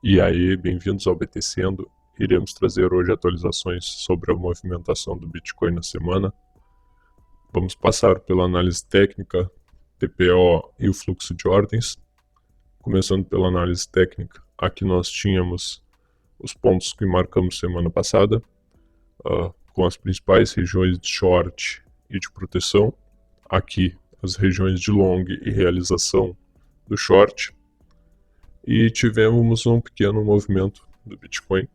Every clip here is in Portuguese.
E aí, bem-vindos ao BTCendo. Iremos trazer hoje atualizações sobre a movimentação do Bitcoin na semana. Vamos passar pela análise técnica, TPO e o fluxo de ordens. Começando pela análise técnica, aqui nós tínhamos os pontos que marcamos semana passada, com as principais regiões de short e de proteção. Aqui as regiões de long e realização do short. E tivemos um pequeno movimento do Bitcoin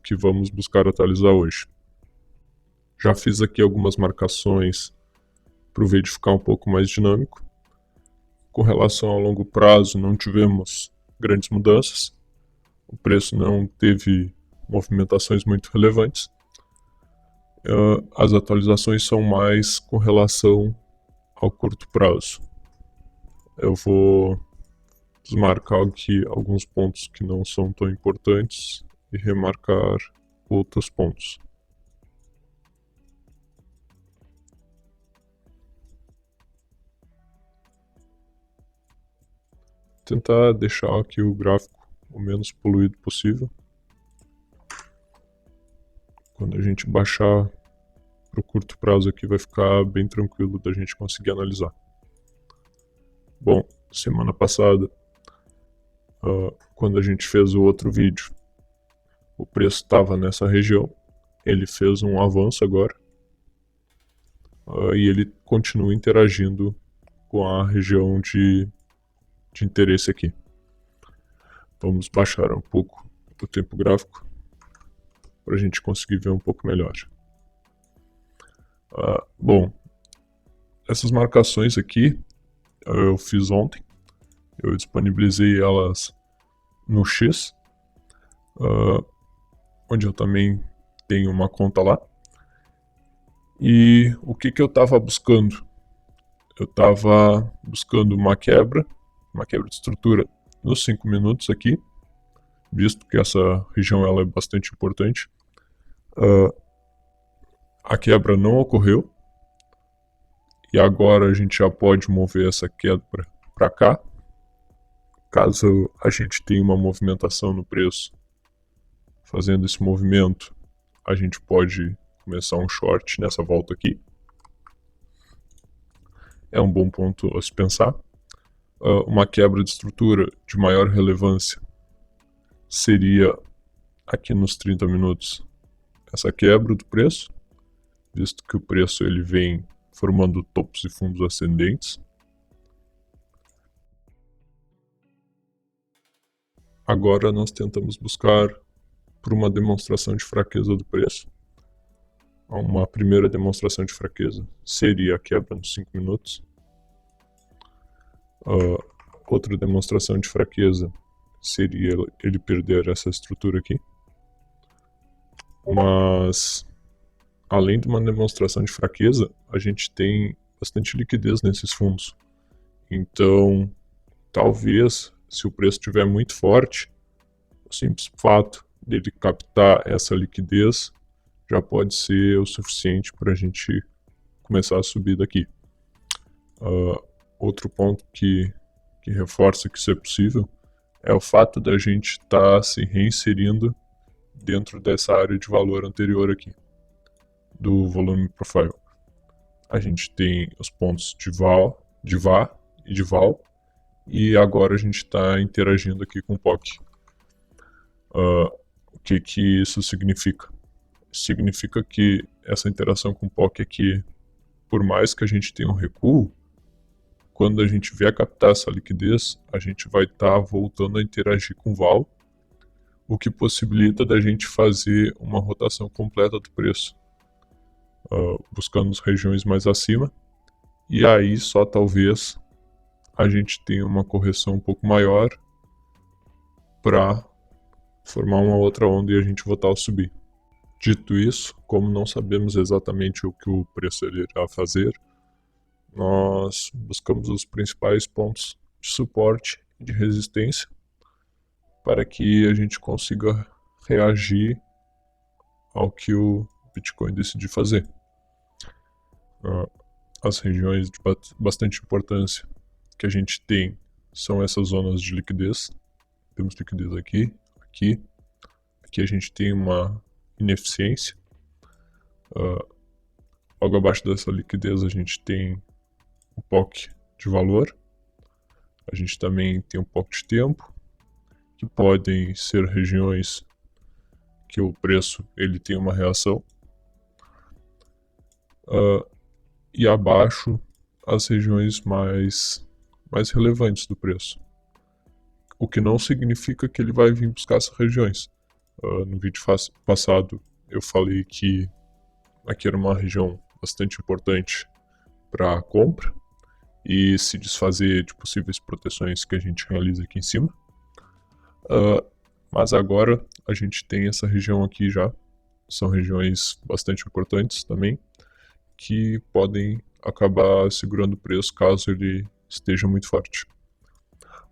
que vamos buscar atualizar hoje. Já fiz aqui algumas marcações para o vídeo ficar um pouco mais dinâmico. Com relação ao longo prazo, não tivemos grandes mudanças. O preço não teve movimentações muito relevantes. As atualizações são mais com relação ao curto prazo. Eu vou desmarcar aqui alguns pontos que não são tão importantes e remarcar outros pontos. Tentar deixar aqui o gráfico o menos poluído possível. Quando a gente baixar para o curto prazo aqui vai ficar bem tranquilo da gente conseguir analisar. Bom, semana passada, quando a gente fez o outro vídeo, o preço estava nessa região. Ele fez um avanço agora e ele continua interagindo com a região de interesse aqui. Vamos baixar um pouco o tempo gráfico para a gente conseguir ver um pouco melhor. Bom, essas marcações aqui eu fiz ontem. Eu disponibilizei elas no X, onde eu também tenho uma conta lá. E o que eu estava buscando? Eu estava buscando uma quebra de estrutura nos 5 minutos aqui, visto que essa região ela é bastante importante. A quebra não ocorreu, e agora a gente já pode mover essa quebra para cá. Caso a gente tenha uma movimentação no preço, fazendo esse movimento, a gente pode começar um short nessa volta aqui. É um bom ponto a se pensar. Uma quebra de estrutura de maior relevância seria aqui nos 30 minutos essa quebra do preço, visto que o preço ele vem formando topos e fundos ascendentes. Agora nós tentamos buscar por uma demonstração de fraqueza do preço. Uma primeira demonstração de fraqueza seria a quebra nos 5 minutos. Outra demonstração de fraqueza seria ele perder essa estrutura aqui. Mas, além de uma demonstração de fraqueza, a gente tem bastante liquidez nesses fundos. Então, talvez, se o preço estiver muito forte, o simples fato dele captar essa liquidez já pode ser o suficiente para a gente começar a subir daqui. Outro ponto que reforça que isso é possível é o fato da gente estar se reinserindo dentro dessa área de valor anterior aqui, do volume profile. A gente tem os pontos de VAR e de VAL, e agora a gente está interagindo aqui com o POC. O que isso significa? Significa que essa interação com o POC aqui, por mais que a gente tenha um recuo, quando a gente vier captar essa liquidez, a gente vai estar voltando a interagir com o VAL, o que possibilita da gente fazer uma rotação completa do preço, buscando as regiões mais acima, e aí só talvez a gente tenha uma correção um pouco maior para formar uma outra onda e a gente voltar a subir. Dito isso, como não sabemos exatamente o que o preço irá fazer, nós buscamos os principais pontos de suporte e de resistência para que a gente consiga reagir ao que o Bitcoin decidir fazer. As regiões de bastante importância que a gente tem são essas zonas de liquidez, temos liquidez aqui, aqui. Aqui a gente tem uma ineficiência. Logo abaixo dessa liquidez a gente tem um POC de valor. A gente também tem um POC de tempo, que podem ser regiões que o preço ele tem uma reação. E abaixo as regiões mais relevantes do preço. O que não significa que ele vai vir buscar essas regiões. No vídeo passado eu falei que aqui era uma região bastante importante para a compra e se desfazer de possíveis proteções que a gente realiza aqui em cima. Mas agora a gente tem essa região aqui já. São regiões bastante importantes também, que podem acabar segurando o preço caso ele esteja muito forte.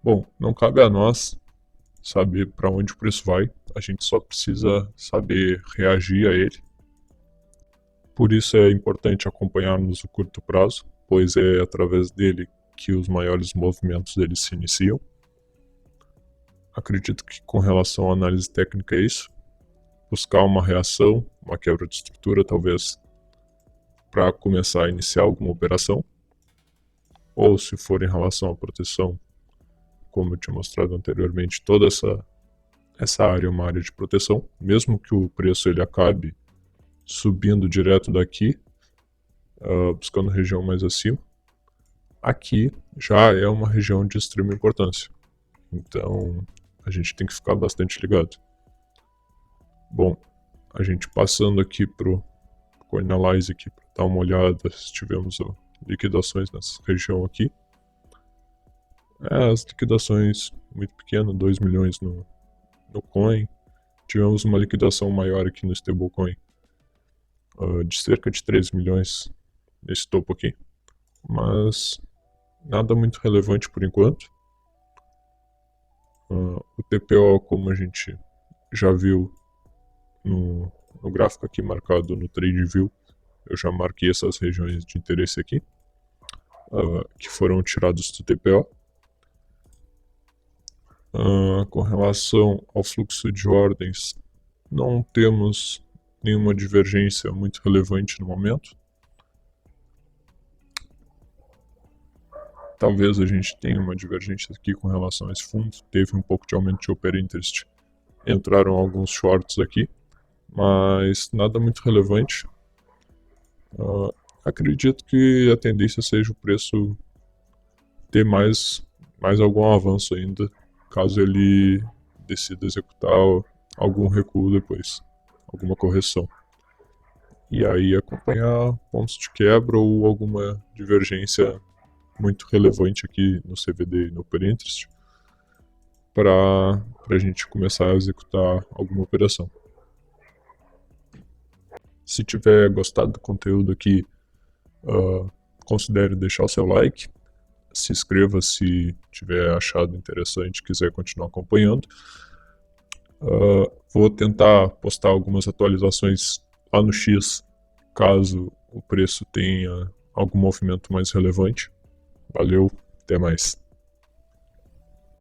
Bom, não cabe a nós saber para onde o preço vai, a gente só precisa saber reagir a ele. Por isso é importante acompanharmos o curto prazo, pois é através dele que os maiores movimentos dele se iniciam. Acredito que com relação à análise técnica é isso. Buscar uma reação, uma quebra de estrutura talvez, para começar a iniciar alguma operação. Ou se for em relação à proteção, como eu tinha mostrado anteriormente, toda essa área é uma área de proteção. Mesmo que o preço ele acabe subindo direto daqui, buscando região mais acima, aqui já é uma região de extrema importância. Então a gente tem que ficar bastante ligado. Bom, a gente passando aqui para o Coinalyze aqui para dar uma olhada se tivemos liquidações nessa região aqui. As liquidações muito pequenas, 2 milhões no coin. Tivemos uma liquidação maior aqui no stablecoin, de cerca de 3 milhões nesse topo aqui. Mas nada muito relevante por enquanto. O TPO, como a gente já viu no gráfico aqui marcado no TradingView, eu já marquei essas regiões de interesse aqui, que foram tirados do TPO. Com relação ao fluxo de ordens, não temos nenhuma divergência muito relevante no momento. Talvez a gente tenha uma divergência aqui com relação a esse fundo. Teve um pouco de aumento de open interest. Entraram alguns shorts aqui, mas nada muito relevante. Acredito que a tendência seja o preço ter mais algum avanço ainda, caso ele decida executar algum recuo depois, alguma correção. E aí acompanhar pontos de quebra ou alguma divergência muito relevante aqui no CVD e no Open Interest para a gente começar a executar alguma operação. Se tiver gostado do conteúdo aqui, considere deixar o seu like, se inscreva se tiver achado interessante e quiser continuar acompanhando. Vou tentar postar algumas atualizações lá no X, caso o preço tenha algum movimento mais relevante. Valeu, até mais.